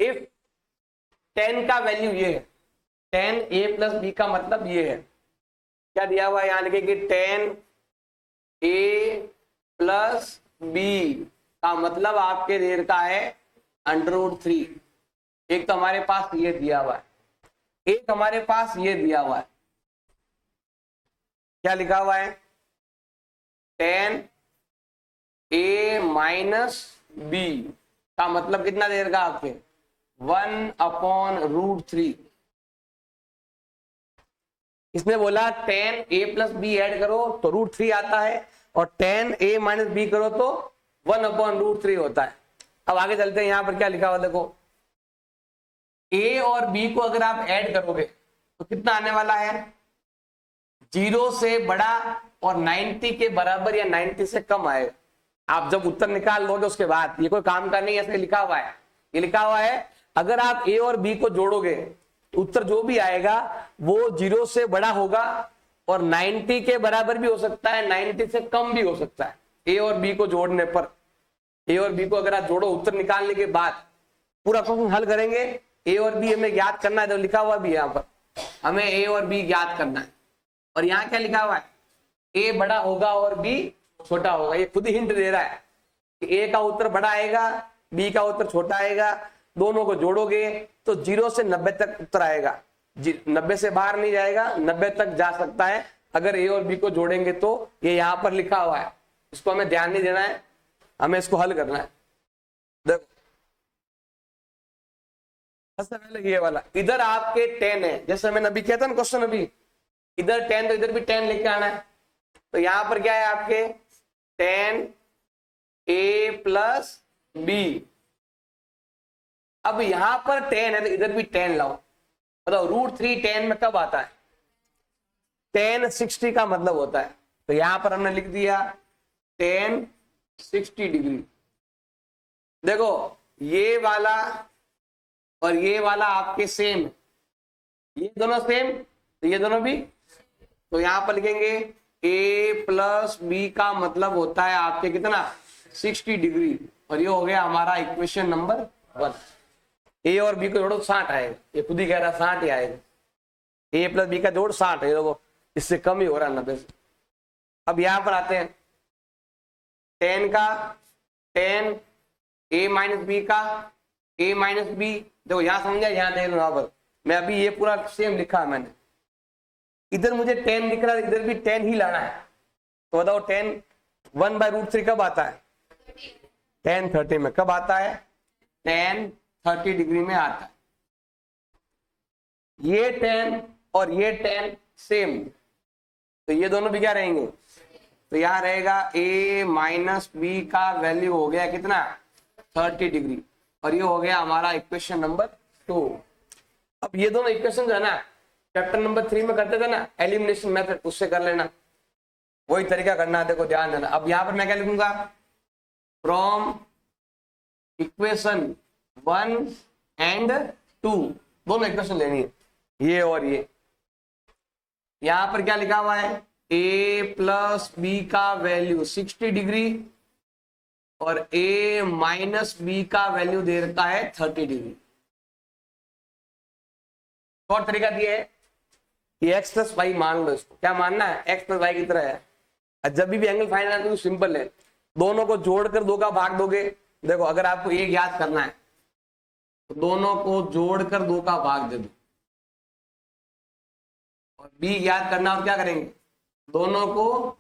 If 10 का value ये है, 10a+b का मतलब ये है, क्या दिया हुआ है यहां लिखे कि 10a+b का मतलब आपके देर का है √3। एक तो हमारे पास ये दिया हुआ है, एक हमारे पास ये दिया हुआ है, क्या लिखा हुआ है 10a-b का मतलब कितना देर का आपके 1/√3। इसने बोला 10a+b ऐड करो तो √3 आता है और 10a-b करो तो 1/√3 होता है। अब आगे चलते हैं, यहां पर क्या लिखा हुआ देखो, a और b को अगर आप ऐड करोगे तो कितना आने वाला है, 0 से बड़ा और 90 के बराबर या 90 से कम आएगा। आप जब उत्तर निकाल लोगे उसके बाद, ये कोई काम का नहीं, ऐसे लिखा हुआ है, ये लिखा हुआ है अगर आप a और b को जोड़ोगे तो उत्तर जो भी आएगा वो 0 से बड़ा होगा और 90 के बराबर भी हो सकता है, 90 से कम भी हो सकता है। a और b को जोड़ने पर, a और b को अगर आप जोड़ो उत्तर निकालने के बाद पूरा क्वेश्चन हल करेंगे, a और b हमें ज्ञात करना है, तो लिखा हुआ भी है यहाँ पर हमें a और b ज्ञात करना है। और यहाँ क्या लिखा हुआ है, a बड़ा होगा और b छोटा होगा। ये खुद ही हिंट दे रहा है कि a का उत्तर बड़ा आएगा, b का उत्तर छोटा आएगा, दोनों को जोड़ोगे तो 0 से 90 तक उत्तर आएगा, 90 से बाहर नहीं जाएगा, 90 तक जा सकता है अगर a और b को जोड़ेंगे। तो ये यहाँ पर लिखा हुआ है, इसको हमें ध्यान नहीं देना है, हमें इसको हल करना है। देखो सबसे पहले ये वाला, इधर आपके 10 है, जैसे मैंने अभी किया था ना क्वेश्चन, अभी इधर 10 तो इधर भी 10 लेके आना है। तो यहां पर क्या है आपके 10a+b। अब यहां पर 10 है तो इधर भी 10 लाओ, बताओ √3 10 में कब आता है, 10 60 का मतलब होता है। तो यहां पर हमने लिख दिया 10 60 डिग्री। देखो ये वाला और ये वाला आपके सेम, ये दोनों सेम तो ये दोनों भी, तो यहां पर लिखेंगे a+b का मतलब होता है आपके कितना 60 डिग्री। और ये हो गया हमारा इक्वेशन नंबर 1। a और b को जोड़ो 60 आएगा, ये खुद ही कह रहा 60 ही आएगा, a+b का जोड़ 60 है, देखो इससे कम ही हो रहा है 90 से। अब यहां पर आते हैं 10 का 10 a-b का a-b, देखो यहां समझा, यहां देख लो, यहां पर मैं अभी ये पूरा सेम लिखा है मैंने, इधर मुझे 10 दिख रहा है, इधर भी 10 ही लाना है। तो बताओ 10 1/√3 कब आता है, 10 30 में कब आता है, 10 30 डिग्री में आता है। ये 10 और ये 10 सेम, तो ये दोनों भी क्या रहेंगे, तो यहां रहेगा a-b का वैल्यू हो गया कितना 30 डिग्री, और ये हो गया हमारा इक्वेशन नंबर 2। अब ये दोनों इक्वेशन जो है ना चैप्टर नंबर 3 में करते थे ना एलिमिनेशन मेथड, उससे कर लेना, वही तरीका करना है, देखो ध्यान देना। अब यहां पर मैं क्या लिखूंगा, फ्रॉम इक्वेशन 1 एंड 2, दोनों इक्वेशन लेनी है, ये और ये। यहां पर क्या लिखा हुआ है, a+b का वैल्यू 60 डिग्री और a-b का वैल्यू दे रखा है 30 डिग्री। और तरीका दिया है कि x+y मान लो, इसको क्या मानना है, x+y की तरह है। जब भी एंगल फाइंड करना है तो सिंपल है, दोनों को जोड़कर 2 का भाग दोगे। देखो अगर आपको a ज्ञात करना है तो दोनों को जोड़कर 2 का भाग दे दो, और b ज्ञात करना हो तो क्या करेंगे, दोनों को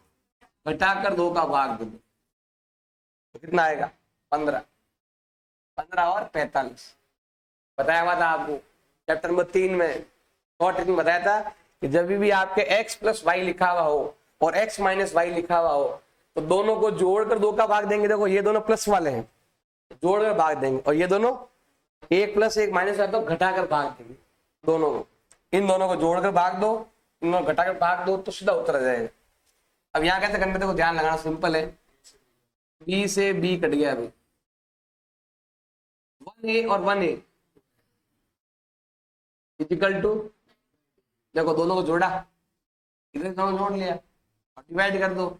घटाकर 2 का भाग दे दो, तो कितना आएगा 15 और 45। बताया हुआ था आपको चैप्टर नंबर 3 में, शॉर्ट ट्रिक में बताया था कि जब भी आपके x+y लिखा हुआ हो और x-y लिखा हुआ हो तो दोनों को जोड़कर 2 का भाग देंगे। देखो ये दोनों प्लस वाले हैं, जोड़कर भाग देंगे, और ये दोनों 1 + 1 - तो घटाकर भाग देंगे दोनों को। इन दोनों को जोड़कर भाग दो, इन दोनों घटाकर भाग दो, तो सीधा उत्तर आ जाएगा। अब यहाँ कैसे करने, देखो ध्यान लगाना, सिंपल है, b से b कट गया, अभी 1a और 1a इक्वल टू, देखो दोनों को जोड़ा, इधर दोनों जोड़ लिया और डिवाइड कर दो।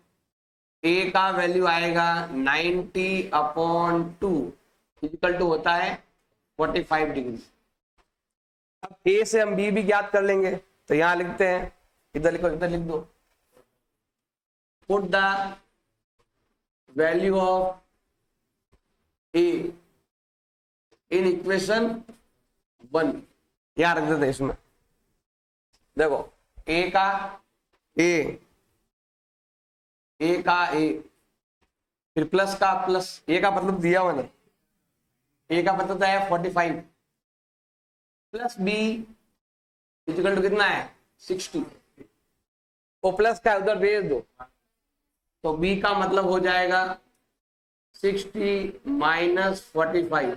a का वैल्यू आएगा 90/2 इक्वल टू होता है 45 डिग्री। अब ए से हम बी भी ज्ञात कर लेंगे, तो यहां लिखते हैं, इधर लिखो, इधर लिख दो, put the value of A in equation 1, यहां रख देते हैं इसमें। देखो ए का ए फिर प्लस का प्लस, ए का मतलब दिया मैंने, ए का मतलब है 45 प्लस बी इक्वल टू कितना है 60, वो प्लस का उधर भेज दो, तो बी का मतलब हो जाएगा 60 माइनस 45,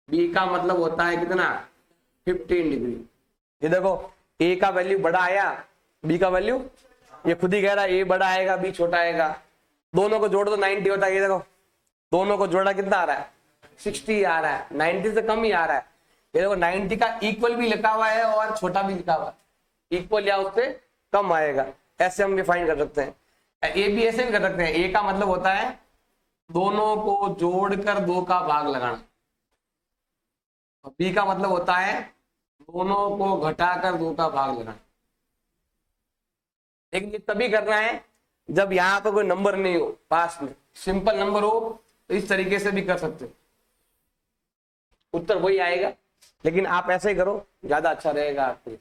बी का मतलब होता है कितना 15 डिग्री। ये देखो ए का वैल्यू बड़ा आया, बी का वैल्यू, ये खुद ही कह रहा है ए बड़ा आएगा बी छोटा आएगा, दोनों को जोड़ दो 90 होता है। ये देखो दोनों को जोड़ा कितना आ रहा है 60 आ रहा है, 90 से कम ही आ रहा है। ये देखो 90 का इक्वल भी लिखा हुआ है और छोटा भी लिखा हुआ है, इक्वल या उससे कम आएगा, ऐसे हम डिफाइन कर सकते हैं। ए बी ऐसे भी कर सकते हैं, ए का मतलब होता है दोनों को जोड़कर 2 का भाग लगाना, बी का मतलब होता है दोनों को घटाकर 2 का भाग लगाना। लेकिन ये तभी करना है जब यहाँ पर कोई नंबर नहीं हो पास में, सिंपल नंबर हो तो इस तरीके से भी कर सकते हो, उत्तर वही आएगा, लेकिन आप ऐसे ही करो ज्यादा अच्छा रहेगा आपके लिए।